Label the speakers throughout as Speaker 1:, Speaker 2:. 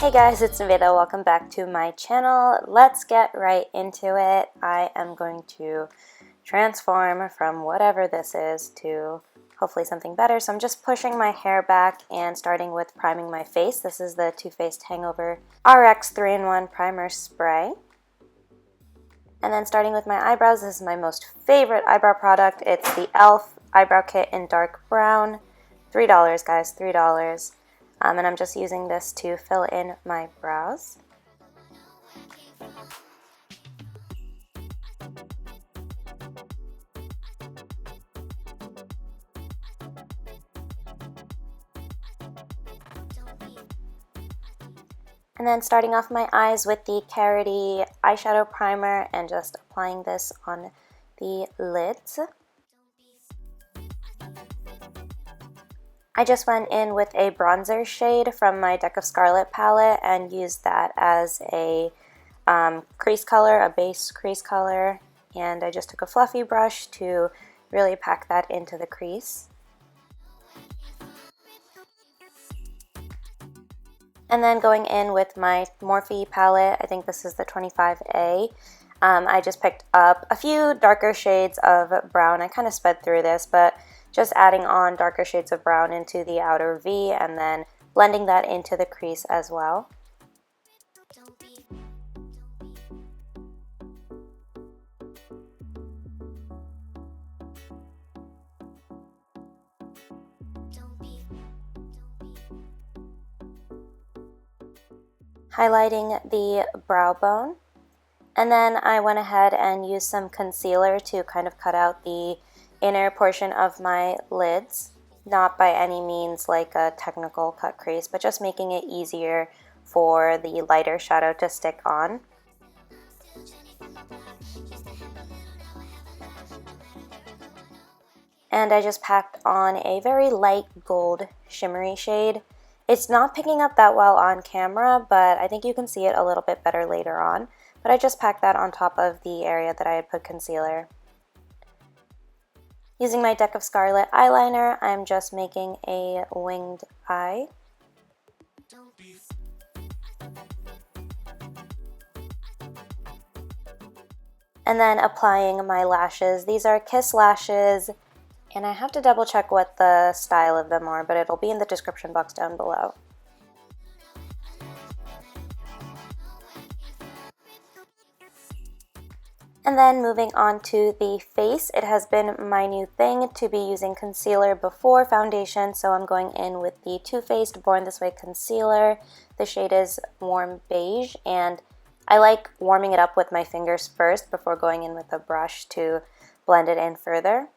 Speaker 1: Hey guys, it's Naveda. Welcome back to my channel. Let's get right into it. I am going to transform from whatever this is to hopefully something better. So I'm just pushing my hair back and starting with priming my face. This is the Too Faced Hangover RX 3-in-1 Primer Spray. And then starting with my eyebrows, this is my most favorite eyebrow product. It's the e.l.f. Eyebrow Kit in dark brown. $3, guys, $3. And I'm just using this to fill in my brows. And then starting off my eyes with the Carroty eyeshadow primer and just applying this on the lids. I just went in with a bronzer shade from my deck of Scarlet palette and used that as a crease color, a base crease color, and I just took a fluffy brush to really pack that into the crease. And then going in with my Morphe palette, I think this is the 25A. I just picked up a few darker shades of brown. I kind of sped through this, but just adding on darker shades of brown into the outer V and then blending that into the crease as well. Highlighting the brow bone. And then I went ahead and used some concealer to kind of cut out the inner portion of my lids. Not by any means like a technical cut crease, but just making it easier for the lighter shadow to stick on. And I just packed on a very light gold shimmery shade. It's not picking up that well on camera, but I think you can see it a little bit better later on. But I just packed that on top of the area that I had put concealer. Using my deck of Scarlet eyeliner, I'm just making a winged eye. And then applying my lashes. These are Kiss lashes, and I have to double check what the style of them are, but it'll be in the description box down below. And then moving on to the face, it has been my new thing to be using concealer before foundation, so I'm going in with the Too Faced Born This Way concealer. The shade is Warm Beige, and I like warming it up with my fingers first before going in with a brush to blend it in further.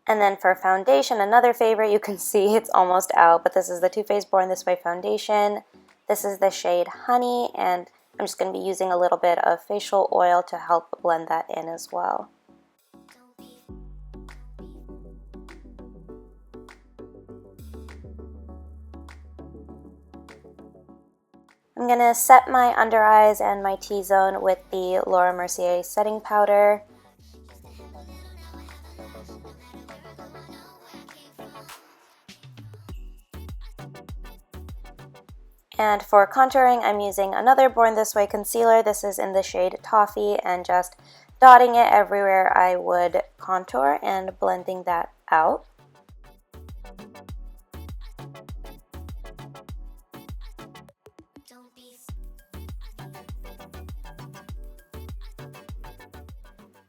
Speaker 1: And then for foundation, another favorite, you can see it's almost out, but this is the Too Faced Born This Way foundation. This is the shade Honey, and I'm just going to be using a little bit of facial oil to help blend that in as well. I'm going to set my under eyes and my T-zone with the Laura Mercier setting powder. And for contouring, I'm using another Born This Way concealer. This is in the shade Toffee, and just dotting it everywhere I would contour and blending that out.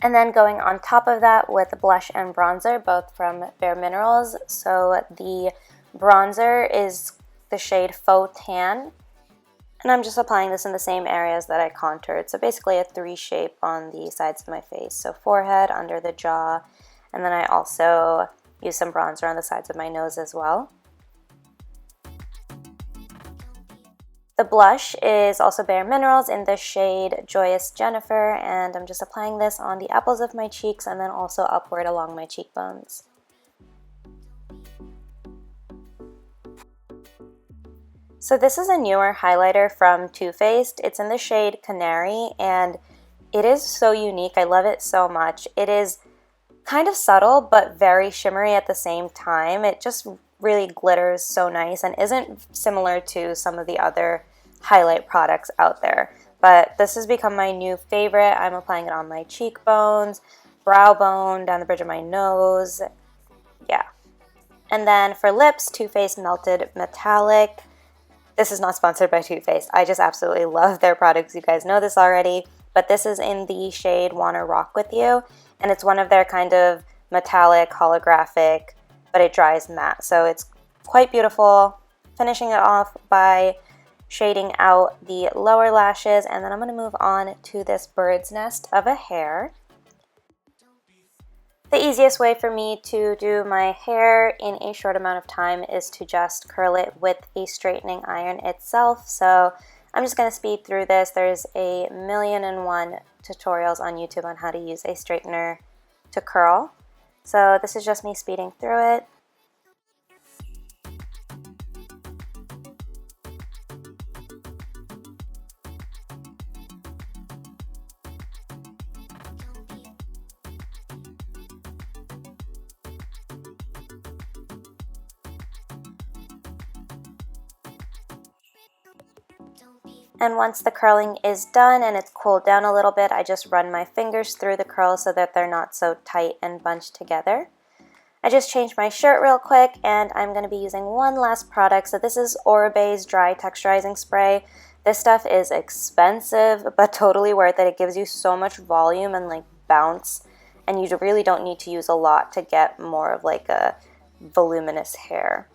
Speaker 1: And then going on top of that with blush and bronzer, both from Bare Minerals. So the bronzer is the shade Faux Tan, and I'm just applying this in the same areas that I contoured. So basically a 3 shape on the sides of my face. So forehead, under the jaw, and then I also use some bronzer on the sides of my nose as well. The blush is also Bare Minerals in the shade Joyous Jennifer, and I'm just applying this on the apples of my cheeks and then also upward along my cheekbones. So this is a newer highlighter from Too Faced. It's in the shade Canary, and it is so unique. I love it so much. It is kind of subtle but very shimmery at the same time. It just really glitters so nice and isn't similar to some of the other highlight products out there. But this has become my new favorite. I'm applying it on my cheekbones, brow bone, down the bridge of my nose. Yeah. And then for lips, Too Faced Melted Metallic. This is not sponsored by Too Faced. I just absolutely love their products. You guys know this already. But this is in the shade Wanna Rock With You. And it's one of their kind of metallic, holographic, but it dries matte. So it's quite beautiful. Finishing it off by shading out the lower lashes, and then I'm going to move on to this bird's nest of a hair. The easiest way for me to do my hair in a short amount of time is to just curl it with a straightening iron itself. So I'm just going to speed through this. There's a million and one tutorials on YouTube on how to use a straightener to curl. So this is just me speeding through it. And once the curling is done and it's cooled down a little bit, I just run my fingers through the curls so that they're not so tight and bunched together. I just changed my shirt real quick, and I'm going to be using one last product. So this is Oribe's Dry Texturizing Spray. This stuff is expensive, but totally worth it. It gives you so much volume and like bounce, and you really don't need to use a lot to get more of like a voluminous hair.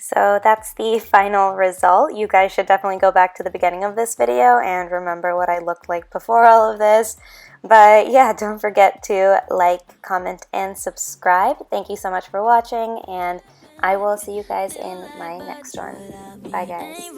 Speaker 1: So that's the final result. You guys should definitely go back to the beginning of this video and remember what I looked like before all of this. But yeah, don't forget to like, comment, and subscribe. Thank you so much for watching, and I will see you guys in my next one. Bye, guys.